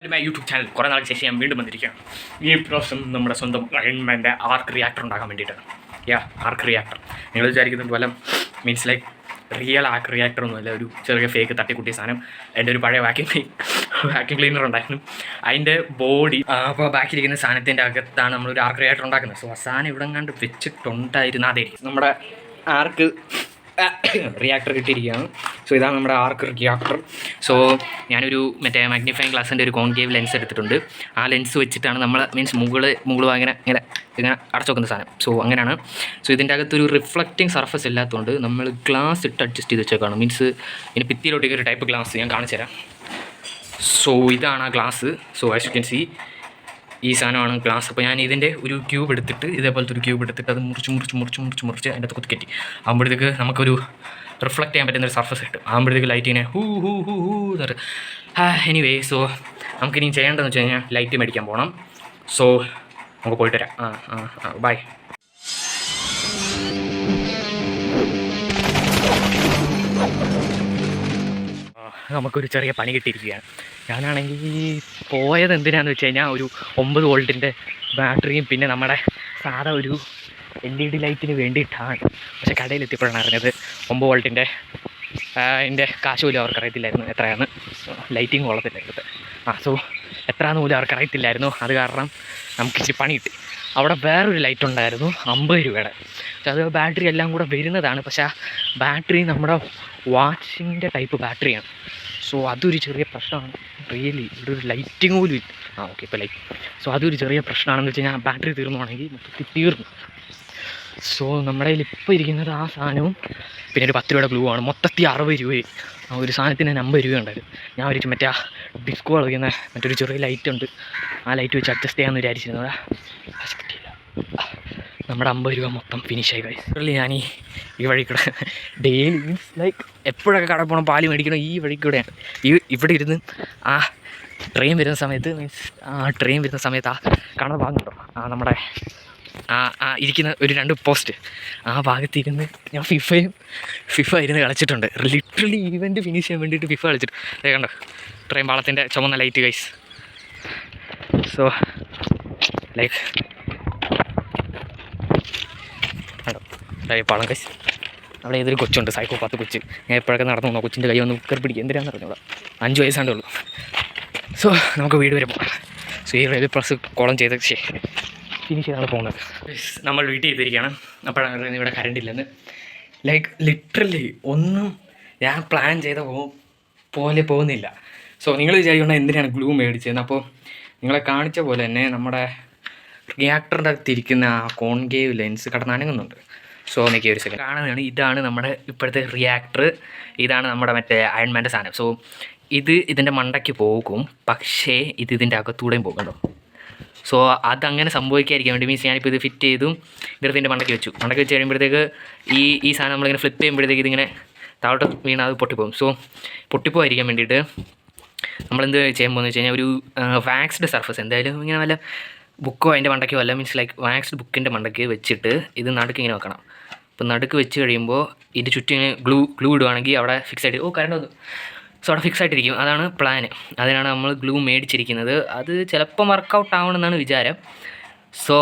YouTube channel കുറേ നാൾക്ക് ശേഷം ഞാൻ വീണ്ടും വന്നിരിക്കുകയാണ്. ഈ പ്രാവശ്യം നമ്മുടെ സ്വന്തം അയൺമാൻ്റെ ആർക്ക് റിയാക്ടർ ഉണ്ടാക്കാൻ വേണ്ടിയിട്ടാണ്. ആർക്ക് റിയാക്ടർ നിങ്ങൾ വിചാരിക്കുന്നുണ്ട് വല്ല means like real arc reactor ഒന്നുമല്ല, ഒരു ചെറിയ ഫേക്ക് തട്ടിക്കുട്ടിയ സാധനം. എൻ്റെ ഒരു പഴയ വാക്യൂം ക്ലീനർ ഉണ്ടായിരുന്നു, അതിൻ്റെ ബോഡി അപ്പോൾ ബാക്കിയിരിക്കുന്ന സാധനത്തിൻ്റെ അകത്താണ് നമ്മളൊരു ആർക്ക് റിയാക്ടർ ഉണ്ടാക്കുന്നത്. സോ ആ സാധനം ഇവിടെ കണ്ട് വെച്ചിട്ടുണ്ടായിരുന്നു. അതേ നമ്മുടെ ആർക്ക് റിയാക്ടർ കിട്ടിയിരിക്കുകയാണ്. സോ ഇതാണ് നമ്മുടെ ആർക്ക് റിയാക്ടർ. സോ ഞാനൊരു മറ്റേ മാഗ്നിഫൈങ് ഗ്ലാസിൻ്റെ ഒരു കോൺകേവ് ലെൻസ് എടുത്തിട്ടുണ്ട്. ആ ലെൻസ് വെച്ചിട്ടാണ് നമ്മൾ മീൻസ് മുകൾ ഇങ്ങനെ അടച്ചു വെക്കുന്ന സാധനം. സോ അങ്ങനെയാണ്. സോ ഇതിൻ്റെ അകത്തൊരു റിഫ്ലക്റ്റിംഗ് സർഫസ് ഇല്ലാത്തതുകൊണ്ട് നമ്മൾ ഗ്ലാസ് ഇട്ട് അഡ്ജസ്റ്റ് ചെയ്ത് വെച്ചേക്കാണ്. മീൻസ് ഇതിന് ഭിത്തിയിലോട്ടേക്ക് ഒരു ടൈപ്പ് ഗ്ലാസ് ഞാൻ കാണിച്ചു തരാം. സോ ഇതാണ് ആ glass. So as you can see ഈ സാധനമാണ് ഗ്ലാസ്. അപ്പോൾ ഞാൻ ഇതിൻ്റെ ഒരു ക്യൂബ് എടുത്തിട്ട് ഇതേപോലത്തെ ഒരു ക്യൂബ് എടുത്തിട്ട് അത് മുറിച്ച് അതിൻ്റെ അകത്ത് കുത്തിക്കറ്റി ആകുമ്പോഴത്തേക്ക് നമുക്കൊരു റിഫ്ലക്റ്റ് ചെയ്യാൻ പറ്റുന്നൊരു സർഫസ് കിട്ടും. ആകുമ്പോഴത്തേക്ക് ലൈറ്റിനെ എനിവേ സോ നമുക്കിനി ചെയ്യേണ്ടതെന്ന് വെച്ച് കഴിഞ്ഞാൽ ലൈറ്റ് മേടിക്കാൻ പോകണം. സോ നമുക്ക് പോയിട്ട് വരാം. ബൈ. നമുക്കൊരു ചെറിയ പണി കിട്ടിയിരിക്കുകയാണ്. ഞാനാണെങ്കിൽ പോയത് എന്തിനാണെന്ന് വെച്ച് കഴിഞ്ഞാൽ ഒരു 9 വോൾട്ടിൻ്റെ ബാറ്ററിയും പിന്നെ നമ്മുടെ സാധാ ഒരു LED ലൈറ്റിന് വേണ്ടിയിട്ടാണ്. പക്ഷേ കടയിലെത്തിയപ്പോഴാണ് അറിഞ്ഞത് 9 വോൾട്ടിൻ്റെ അതിൻ്റെ കാശ് പോലും അവർക്കറിയത്തില്ലായിരുന്നു എത്രയാണ്. ലൈറ്റിങ് കൊള്ളത്തില്ലായിരുന്നു. സോ എത്രയാണെന്ന് പോലും അവർക്കറിയത്തില്ലായിരുന്നു. അത് കാരണം നമുക്ക് ഇച്ചിരി പണി കിട്ടി. അവിടെ വേറൊരു ലൈറ്റ് ഉണ്ടായിരുന്നു 50 രൂപയുടെ. പക്ഷേ അത് ബാറ്ററി എല്ലാം കൂടെ വരുന്നതാണ്. പക്ഷേ ആ ബാറ്ററി നമ്മുടെ വാച്ചിൻ്റെ ടൈപ്പ് ബാറ്ററിയാണ്. സോ അതൊരു ചെറിയ പ്രശ്നമാണ്. റിയലി ഇവിടെ ഒരു ലൈറ്റിങ് പോലും ഇല്ല. ഓക്കെ ഇപ്പോൾ ലൈറ്റ്. സോ അതൊരു ചെറിയ പ്രശ്നമാണെന്ന് വെച്ച് കഴിഞ്ഞാൽ ബാറ്ററി തീർന്നുവാണെങ്കിൽ മൊത്തത്തിൽ തീർന്നു. സോ നമ്മുടെ കയ്യിൽ ഇപ്പോൾ ഇരിക്കുന്നത് ആ സാധനവും പിന്നെ ഒരു 10 രൂപയുടെ ഗ്ലൂ ആണ്. മൊത്തത്തിൽ 60 രൂപയും. ഒരു സാധനത്തിന് 50 രൂപ ഉണ്ടായിരുന്നു. ഞാൻ വിചാരിച്ചു മറ്റേ ആ ഡിസ്കോ കളിക്കുന്ന മറ്റൊരു ചെറിയ ലൈറ്റ് ഉണ്ട്, ആ ലൈറ്റ് വെച്ച് അഡ്ജസ്റ്റ് ചെയ്യാമെന്ന് വിചാരിച്ചിരുന്നത്. പക്ഷേ കിട്ടിയില്ല. നമ്മുടെ 50 രൂപ മൊത്തം ഫിനിഷായി കഴിച്ചു. ഞാൻ ഈ വഴി കൂടെ ഡെയിലി മീൻസ് ലൈക്ക് എപ്പോഴൊക്കെ കട പോകണം പാല് മേടിക്കണം ഈ വഴി കൂടെയാണ്. ഇവിടെ ഇരുന്ന് ആ ട്രെയിൻ വരുന്ന സമയത്ത് മീൻസ് ആ കാണുന്ന ഭാഗമുണ്ടോ, നമ്മുടെ ഇരിക്കുന്ന ഒരു 2 പോസ്റ്റ്, ആ ഭാഗത്തിരുന്ന് ഞാൻ ഫിഫ ഇരുന്ന് കളിച്ചിട്ടുണ്ട്. ലിറ്ററലി ഈവൻറ്റ് ഫിനിഷ് ചെയ്യാൻ വേണ്ടിയിട്ട് ഫിഫ കളിച്ചിട്ട്. അതേ കണ്ടോ ട്രെയിൻ പാളത്തിൻ്റെ ചുമന്ന ലൈറ്റ് ഗൈസ്. സോ ലൈക്ക് പാളം കൈസ്. അവിടെ ഏതൊരു കൊച്ചുണ്ട്, സൈക്കോപാത്ത് കൊച്ച്. ഞാൻ എപ്പോഴൊക്കെ നടന്നു പോകുന്നു കൊച്ചിൻ്റെ കൈ വന്ന് കയറി പിടിക്കുക. എന്തിനാന്ന് പറഞ്ഞോളാം, 5 വയസ്സാണ്ടേ ഉള്ളൂ. സോ നമുക്ക് വീട് വരെ പോകാം. സോ ഈ റെയിൽവേ പ്ലസ് കോളം ചെയ്ത് ഫിനിഷ് ചെയ്താണ് പോകുന്നത്. നമ്മൾ വീട്ടിൽ ചെയ്തിരിക്കുകയാണ്. അപ്പോഴാണ് ഇവിടെ കറണ്ട് ഇല്ലെന്ന്. ലൈക്ക് ലിറ്ററലി ഒന്നും ഞാൻ പ്ലാൻ ചെയ്ത പോലെ പോകുന്നില്ല. സോ നിങ്ങൾ വിചാരിക്കണം എന്തിനാണ് ഗ്ലൂ മേടിച്ചതെന്ന്. അപ്പോൾ നിങ്ങളെ കാണിച്ച പോലെ തന്നെ നമ്മുടെ റിയാക്ടറിൻ്റെ അകത്തിരിക്കുന്ന ആ കോൺകേവ് ലെൻസ് കടന്നനങ്ങുന്നുണ്ട്. സോ എനിക്ക് ഒരു സെക്കൻഡ് കാണുന്നതാണ്. ഇതാണ് നമ്മുടെ ഇപ്പോഴത്തെ റിയാക്ടർ. ഇതാണ് നമ്മുടെ മറ്റേ അയൺമാൻ്റെ സാധനം. സോ ഇതിൻ്റെ മണ്ടയ്ക്ക് പോകും, പക്ഷേ ഇതിൻ്റെ അകത്തൂടെയും പോകുന്നുണ്ടോ. സോ അതങ്ങനെ സംഭവിക്കാതിരിക്കാൻ വേണ്ടി മീൻസ് ഞാനിപ്പോൾ ഇത് ഫിറ്റ് ചെയ്തു ഇതിൻ്റെ മണ്ടയ്ക്ക് വെച്ച് കഴിയുമ്പോഴത്തേക്ക് ഈ സാധനം നമ്മളിങ്ങനെ ഫ്ലിപ്പ് ചെയ്യുമ്പോഴത്തേക്ക് ഇതിങ്ങനെ താഴോട്ട് വീണ് അത് പൊട്ടിപ്പോകും. സോ പൊട്ടിപ്പോയിരിക്കാൻ വേണ്ടിയിട്ട് നമ്മളെന്ത് ചെയ്യാൻ പോകുന്നത് വെച്ച് കഴിഞ്ഞാൽ ഒരു വാക്സ്ഡ് സർഫസ് എന്തായാലും ഇങ്ങനെ വല്ല ബുക്കോ അതിൻ്റെ മണ്ടയ്ക്കോ അല്ല, മീൻസ് ലൈക്ക് വാക്സ്ഡ് ബുക്കിൻ്റെ മണ്ടയ്ക്ക് വെച്ചിട്ട് ഇത് നടുക്ക് ഇങ്ങനെ വെക്കണം. അപ്പോൾ നടുക്ക് വെച്ച് കഴിയുമ്പോൾ ഇതിൻ്റെ ചുറ്റും ഇങ്ങനെ ഗ്ലൂ ഇടുവാണെങ്കിൽ അവിടെ ഫിക്സ് ആയിട്ട് കറണ്ട് വന്നു. സോ അവിടെ ഫിക്സ് ആയിട്ടിരിക്കും. അതാണ് പ്ലാന്. അതിനാണ് നമ്മൾ ഗ്ലൂ മേടിച്ചിരിക്കുന്നത്. അത് ചിലപ്പം വർക്കൗട്ട് ആവണമെന്നാണ് വിചാരം. So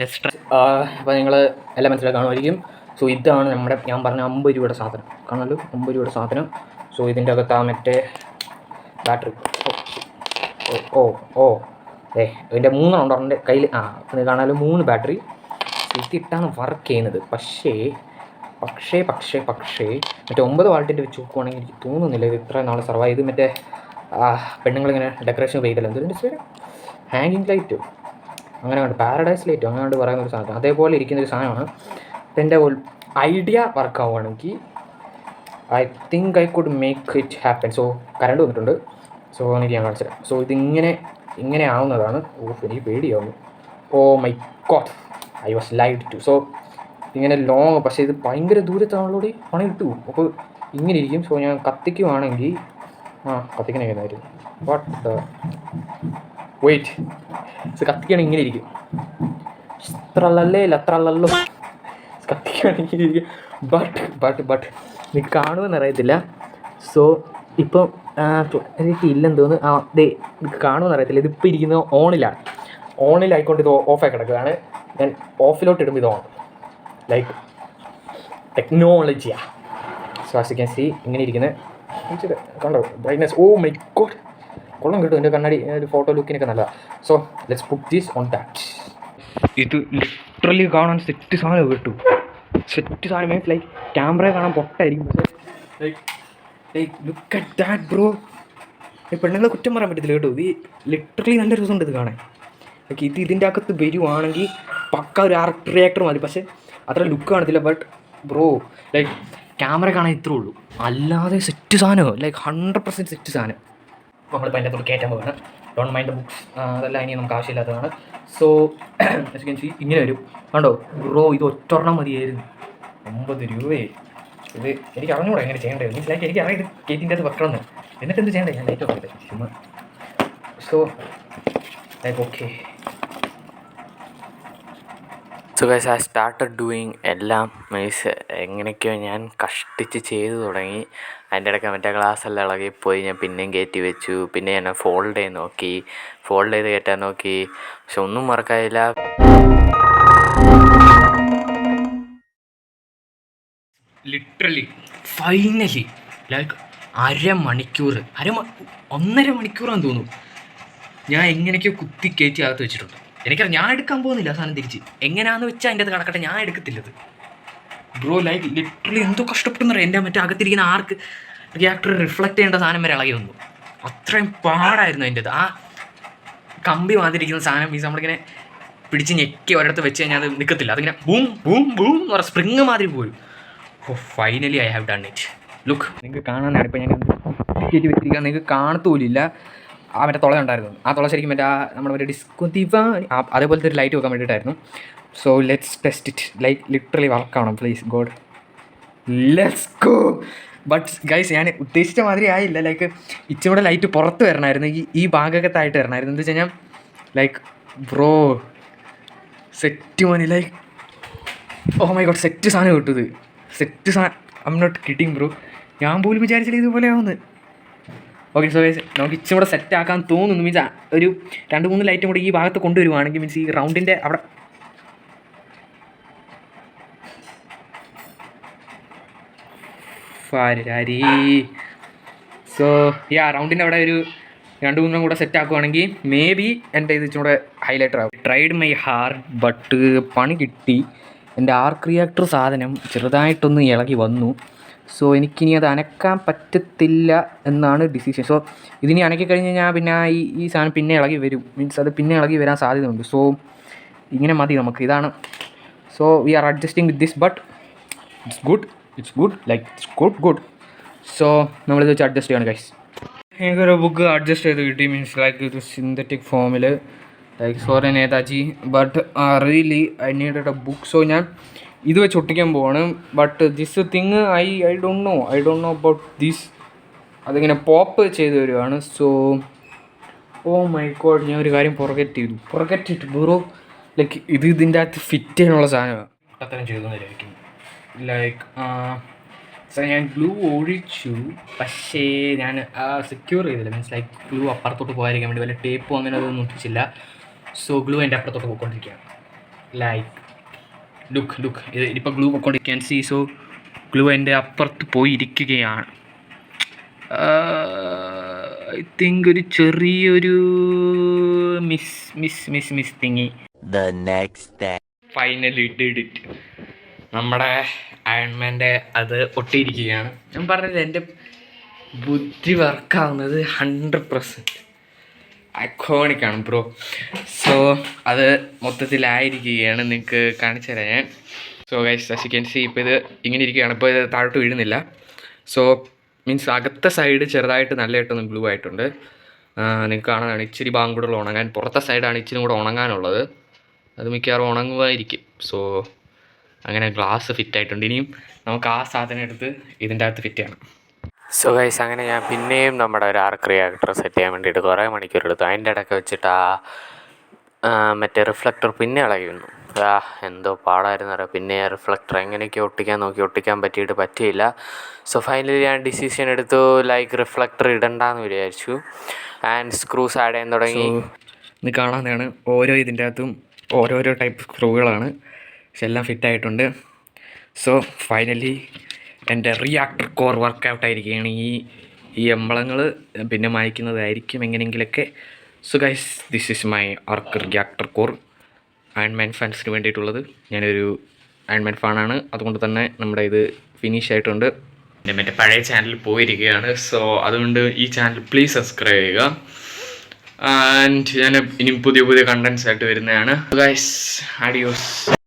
let's try. അപ്പോൾ നിങ്ങൾ എല്ലാം മനസ്സിലാക്കി കാണുമായിരിക്കും. സോ ഇതാണ് നമ്മുടെ ഞാൻ പറഞ്ഞ 50 രൂപയുടെ സാധനം. കാണാമല്ലോ 50 രൂപയുടെ സാധനം. സോ ഇതിൻ്റെ അകത്ത് ആ മറ്റേ ബാറ്ററി ഇതിൻ്റെ 3 ഉണ്ട് എൻ്റെ കയ്യിൽ. ഇത് കാണാമല്ലോ 3 ബാറ്ററി ഇതിട്ടാണ് വർക്ക് ചെയ്യുന്നത്. പക്ഷേ മറ്റേ 9 വാൾട്ടിൻ്റെ വെച്ച് നോക്കുവാണെങ്കിൽ എനിക്ക് തോന്നുന്നില്ല ഇത് ഇത്ര നാൾ സർവൈവ് ചെയ്ത്. മറ്റേ പെണ്ണുങ്ങളിങ്ങനെ ഡെക്കറേഷൻ ഉപയോഗിക്കില്ല, എന്തിൻ്റെ പേര്, ഹാങ്ങിങ് ലൈറ്റ് അങ്ങനെ കണ്ട് പാരഡൈസ് ലൈറ്റ് അങ്ങനെ കണ്ട് പറയുന്ന ഒരു സാധനം അതേപോലെ ഇരിക്കുന്നൊരു സാധനമാണ്. എൻ്റെ ഐഡിയ വർക്ക് ആവുകയാണെങ്കിൽ I think I could make it happen. So current വന്നിട്ടുണ്ട്. സോ എനിക്ക് ഞാൻ കാണിച്ചു തരാം. സോ ഇങ്ങനെ ആവുന്നതാണ്. എനിക്ക് പേടിയാവുന്നു. My god, I was lied to. So ഇങ്ങനെ ലോങ്, പക്ഷേ ഇത് ഭയങ്കര ദൂരത്താണുള്ളൂടെ പണി കിട്ടു. അപ്പോൾ ഇങ്ങനെ ഇരിക്കും. സോ ഞാൻ കത്തിക്കുവാണെങ്കിൽ കത്തിക്കണമായിരുന്നു. വെയിറ്റ്, കത്തിക്കുകയാണെങ്കിൽ ഇങ്ങനെ ഇരിക്കും. അത്രല്ലോ കത്തിക്കുകയാണെങ്കിൽ ഇരിക്കും. ബട്ട് നീ കാണുമെന്ന് അറിയത്തില്ല. സോ ഇപ്പം ക്ലാരിറ്റി ഇല്ലെന്ന് തോന്നുന്നു. ദേ ഇത് കാണുമെന്ന് അറിയത്തില്ല. ഇതിപ്പോൾ ഇരിക്കുന്നത് ഓണിലാണ്. ഓണിലായിക്കൊണ്ട് ഇത് ഓഫായി കിടക്കുകയാണ്. ഞാൻ ഓഫിലോട്ട് ഇടുമ്പോൾ ഇത് ഓൺ, ലൈക്ക് ടെക്നോളജിയാണ്. So as you can see ഇങ്ങനെ ഇരിക്കുന്നത് കണ്ടോ ബ്രൈറ്റ്നസ്. ഓ മൈ ഗോഡ്, കൊള്ളം കിട്ടും. എൻ്റെ കണ്ണാടി ഒരു ഫോട്ടോ ലുക്കിനൊക്കെ നല്ലതാണ്. So let's put this on that. ഇത് ലിറ്ററലി കാണാൻ സെറ്റ് സാധനം കിട്ടും. സെറ്റ് സാധനം മീൻസ് ലൈക്ക് ക്യാമറ കാണാൻ പൊട്ടായിരിക്കും, പക്ഷേ like look at that bro. ഈ പെണ്ണുങ്ങളെ കുറ്റം പറയാൻ പറ്റത്തില്ല കേട്ടോ. ഇത് ലിറ്ററലി നല്ല രസമുണ്ട് ഇത് കാണാൻ. ലൈക്ക് ഇത് ഇതിൻ്റെ അകത്ത് വരുവാണെങ്കിൽ പക്ക ഒരു റിയാക്ടർ മതി, പക്ഷേ അത്ര ലുക്ക് കാണത്തില്ല. ബട്ട് ബ്രോ ലൈക്ക് ക്യാമറ കാണാൻ ഇത്രേ ഉള്ളൂ, അല്ലാതെ സെറ്റ് സാധനം ലൈക്ക് 100% സെറ്റ് സാധനം. നമ്മളിപ്പോൾ അതിൻ്റെ അകത്തോട്ട് കയറ്റാൻ പോവുകയാണ്. ഡോണ്ട് മൈൻഡ് ദ ബുക്സ്, അതെല്ലാം ഇനി നമുക്ക് ആവശ്യമില്ലാത്തതാണ്. സോ ഇങ്ങനെ വരും കണ്ടോ ബ്രോ. ഇത് ഒറ്റൊരെണ്ണം മതിയായിരുന്നു, 50 രൂപയെ. ഇത് എനിക്ക് അറിഞ്ഞൂടാ എങ്ങനെ ചെയ്യേണ്ടത്. മീൻസ് ലൈക്ക് എനിക്ക് അറിയാം ഇത് കേറ്റിൻ്റെ അത് വെക്കണമെന്ന്. എന്നിട്ട് എന്ത് ചെയ്യേണ്ടത്, ഞാൻ ലൈറ്റ് ഓഫ് ചുമ്മാ. So like okay. So guys I started doing എല്ലാം. മീൻസ് എങ്ങനെയൊക്കെയോ ഞാൻ കഷ്ടിച്ച് ചെയ്തു തുടങ്ങി. അതിൻ്റെ ഇടയ്ക്ക് മറ്റേ ഗ്ലാസ്സെല്ലാം ഇളകിപ്പോയി. ഞാൻ പിന്നെയും കയറ്റി വെച്ചു. പിന്നെ ഞാൻ ഫോൾഡ് ചെയ്ത് നോക്കി, ഫോൾഡ് ചെയ്ത് കയറ്റാൻ നോക്കി, പക്ഷെ ഒന്നും മറക്കായില്ല. ലിറ്ററലി ഫൈനലി ലൈക്ക് 1.5 മണിക്കൂറാന്ന് തോന്നുന്നു ഞാൻ എങ്ങനെയൊക്കെയോ കുത്തി കയറ്റി അകത്ത് വെച്ചിട്ടുണ്ട്. എനിക്കറിയാം ഞാൻ എടുക്കാൻ പോകുന്നില്ല സാധനം തിരിച്ച്. എങ്ങനെയാണെന്ന് വെച്ചാൽ അതിൻ്റെ അത് കിടക്കട്ടെ, ഞാൻ എടുക്കത്തില്ലത് ബ്രോ. ലൈക്ക് ലിറ്ററലി എന്തോ കഷ്ടപ്പെട്ടെന്ന് എൻ്റെ മറ്റേ അകത്തിരിക്കുന്ന ആർക്ക് റിയാക്ടർ റിഫ്ലക്റ്റ് ചെയ്യേണ്ട സാധനം വരെ ഇളകി വന്നു. അത്രയും പാടായിരുന്നു അതിൻ്റെ ആ കമ്പി മാതിരിക്കുന്ന സാധനം. മീൻസ് നമ്മളിങ്ങനെ പിടിച്ച് ഞെക്കി ഒരിടത്ത് വെച്ച് കഴിഞ്ഞാൽ അത് നിൽക്കത്തില്ല, അതിങ്ങനെ ബൂം ബൂം ബൂം എന്ന് പറഞ്ഞാൽ സ്പ്രിങ് മാതിരി പോരും. Oh finally I have done it. Look നിങ്ങൾക്ക് കാണാനാണ് ഇപ്പോൾ ഞാൻ കയറ്റി വെച്ചിരിക്കുക. നിങ്ങൾക്ക് കാണത്തുമില്ല ആ മറ്റേ തുള ഉണ്ടായിരുന്നു. ആ തുള ശരിക്കും മറ്റേ നമ്മുടെ മറ്റേ ഡിസ്കോ ദിവാനി അതേപോലത്തെ ഒരു ലൈറ്റ് വെക്കാൻ വേണ്ടിയിട്ടായിരുന്നു. So let's test it. Like literally വർക്കാവണം please God, let's go. But guys ഞാൻ ഉദ്ദേശിച്ച മാതിരി ആയില്ല. ലൈക്ക് ഇച്ചിരി ലൈറ്റ് പുറത്ത് വരണമായിരുന്നു, ഈ ഭാഗത്തായിട്ട് വരണമായിരുന്നു. എന്താ വെച്ച് കഴിഞ്ഞാൽ like bro set money. Like oh my god, set സാധനം കിട്ടുന്നത്, സെറ്റ് സാധനം. I'm not kidding bro. ഞാൻ പോലും വിചാരിച്ചില്ല ഇതുപോലെ ആവുന്നത്. ഓക്കെ സോ ഗൈസ് നമുക്ക് ഇച്ചിരി കൂടെ സെറ്റ് ആക്കാൻ തോന്നുന്നു. മീൻസ് ഒരു 2-3 ലൈറ്റും കൂടി ഈ ഭാഗത്ത് കൊണ്ടുവരുവാണെങ്കിൽ മീൻസ് ഈ റൗണ്ടിൻ്റെ അവിടെ ഫാരി. സോ ഈ റൗണ്ടിൻ്റെ അവിടെ ഒരു 2-3 കൂടെ സെറ്റ് ആക്കുവാണെങ്കിൽ മേ ബി എൻ്റെ ഇത് ഇച്ചിരി കൂടെ ഹൈലൈറ്റർ ആവും. ട്രൈഡ് മൈ ഹാർഡ് ബട്ട് പണി കിട്ടി. എൻ്റെ ആർക്ക് റിയാക്ടർ സാധനം ചെറുതായിട്ടൊന്ന് ഇളകി വന്നു. സോ എനിക്കിനി അത് അനക്കാൻ പറ്റത്തില്ല എന്നാണ് ഡിസിഷൻ. സോ ഇതിനി അനക്കി കഴിഞ്ഞ് കഴിഞ്ഞാൽ പിന്നെ ഈ സാധനം പിന്നെ ഇളകി വരും. മീൻസ് അത് പിന്നെ ഇളകി വരാൻ സാധ്യതയുണ്ട്. സോ ഇങ്ങനെ മതി നമുക്ക്, ഇതാണ്. So we are adjusting with this but it's good like it's good. So നമ്മളിത് വെച്ച് അഡ്ജസ്റ്റ് ചെയ്യണം ഗൈസ്. എനിക്കൊരു ബുക്ക് അഡ്ജസ്റ്റ് ചെയ്ത് കിട്ടി. മീൻസ് ലൈക്ക് ഒരു സിന്തറ്റിക് ഫോമിൽ like sorry Netaji but really I needed A book. So ഞാൻ ഇത് വെച്ച് ഒട്ടിക്കാൻ പോവാണ്. But this thing I don't know about this. അതിങ്ങനെ പോപ്പ് ചെയ്ത് വരുവാണ്. സോ ഓ മൈ ഗോഡ്, ഞാൻ ഒരു കാര്യം പുറകെറ്റിട്ട് ബ്രോ. ലൈക്ക് ഇതിൻ്റെ അകത്ത് ഫിറ്റ് ചെയ്യാനുള്ള സാധനമാണ്. അത്തരം ചെയ്തെന്നായിരിക്കും. ലൈക്ക് സോ ഞാൻ ഗ്ലൂ ഒഴിച്ചു, പക്ഷേ ഞാൻ സെക്യൂർ ചെയ്തില്ല. മീൻസ് ലൈക്ക് ഗ്ലൂ അപ്പുറത്തോട്ട് പോകാതിരിക്കാൻ വേണ്ടി വല്ല ടേപ്പോ അങ്ങനെ അതൊന്നും ഒട്ടിച്ചില്ല. സോ ഗ്ലൂ എൻ്റെ അപ്പുറത്തോട്ട് പോയിക്കൊണ്ടിരിക്കുകയാണ്. ലൈക്ക് ലുക്ക് ഇതിപ്പോൾ ഗ്ലൂ പൊയ്ക്കൊണ്ടിരിക്കാൻ സീ. സോ ഗ്ലൂ എൻ്റെ അപ്പുറത്ത് പോയിരിക്കുകയാണ്. ഐ തിങ്ക് ഒരു ചെറിയൊരു മിസ് തിങ്ങി. Finally did it. നമ്മുടെ അയൺമാൻ്റെ അത് ഒട്ടിയിരിക്കുകയാണ്. ഞാൻ പറഞ്ഞത് എൻ്റെ ബുദ്ധി വർക്കാവുന്നത് 100% ഐക്കോണിക്കാണ് ബ്രോ. സോ അത് മൊത്തത്തിലായിരിക്കുകയാണ്, നിങ്ങൾക്ക് കാണിച്ചു തരാം ഞാൻ. So guys as you can see ഇപ്പോൾ ഇത് ഇങ്ങനെ ഇരിക്കുകയാണ്. ഇപ്പോൾ ഇത് താഴോട്ട് വീഴുന്നില്ല. സോ മീൻസ് അകത്തെ സൈഡ് ചെറുതായിട്ട് നല്ലതായിട്ടൊന്ന് ഗ്ലൂ ആയിട്ടുണ്ട്. നിങ്ങൾക്ക് കാണാനാണ് ഇച്ചിരി ഭാഗം കൂടെ ഉണങ്ങാൻ. പുറത്തെ സൈഡാണ് ഇച്ചിരി കൂടെ ഉണങ്ങാനുള്ളത്. അത് മിക്കവാറും ഉണങ്ങുമായിരിക്കും. സോ അങ്ങനെ ഗ്ലാസ് ഫിറ്റ് ആയിട്ടുണ്ട്. ഇനിയും നമുക്ക് ആ സാധനം എടുത്ത് ഇതിൻ്റെ അകത്ത് ഫിറ്റ് ചെയ്യണം. സോ ഗൈസ് അങ്ങനെ ഞാൻ പിന്നെയും നമ്മുടെ ഒരു ആർക്ക് റിയാക്ടർ സെറ്റ് ചെയ്യാൻ വേണ്ടിയിട്ട് കുറേ മണിക്കൂർ എടുത്തു. അതിൻ്റെ ഇടയ്ക്ക് വെച്ചിട്ട് മറ്റേ റിഫ്ലക്ടർ പിന്നെ ഇളകി വന്നു. എന്തോ പാടായിരുന്നു അറിയാം. പിന്നെ റിഫ്ലക്ടർ എങ്ങനെയൊക്കെ ഒട്ടിക്കാൻ നോക്കി പറ്റിയില്ല. സോ ഫൈനലി ഞാൻ ഡിസിഷൻ എടുത്തു, ലൈക്ക് റിഫ്ലക്ടർ ഇടണ്ടെന്ന് വിചാരിച്ചു. ആൻഡ് സ്ക്രൂസ് ആഡ് ചെയ്യാൻ തുടങ്ങി. ഇത് കാണാവുന്നതാണ്, ഓരോ ഇതിൻ്റെ അകത്തും ഓരോരോ ടൈപ്പ് സ്ക്രൂകളാണ്, പക്ഷെ എല്ലാം ഫിറ്റായിട്ടുണ്ട്. സോ ഫൈനലി എൻ്റെ റിയാക്ടർ കോർ വർക്കൗട്ടായിരിക്കുകയാണ്. ഈ എംബ്ലങ്ങൾ പിന്നെ മായ്ക്കുന്നതായിരിക്കും എങ്ങനെയെങ്കിലൊക്കെ. So guys, this is my arc reactor core, Iron Man ഫാൻസിന് വേണ്ടിയിട്ടുള്ളത്. ഞാനൊരു അയൺമാൻ ഫാനാണ്, അതുകൊണ്ട് തന്നെ നമ്മുടെ ഇത് ഫിനിഷ് ആയിട്ടുണ്ട്. എൻ്റെ മറ്റേ പഴയ ചാനലിൽ പോയിരിക്കുകയാണ്. സോ അതുകൊണ്ട് ഈ ചാനൽ പ്ലീസ് സബ്സ്ക്രൈബ് ചെയ്യുക. ആൻഡ് ഞാൻ ഇനി പുതിയ കണ്ടൻസ് ആയിട്ട് വരുന്നതാണ്. Guys, audios.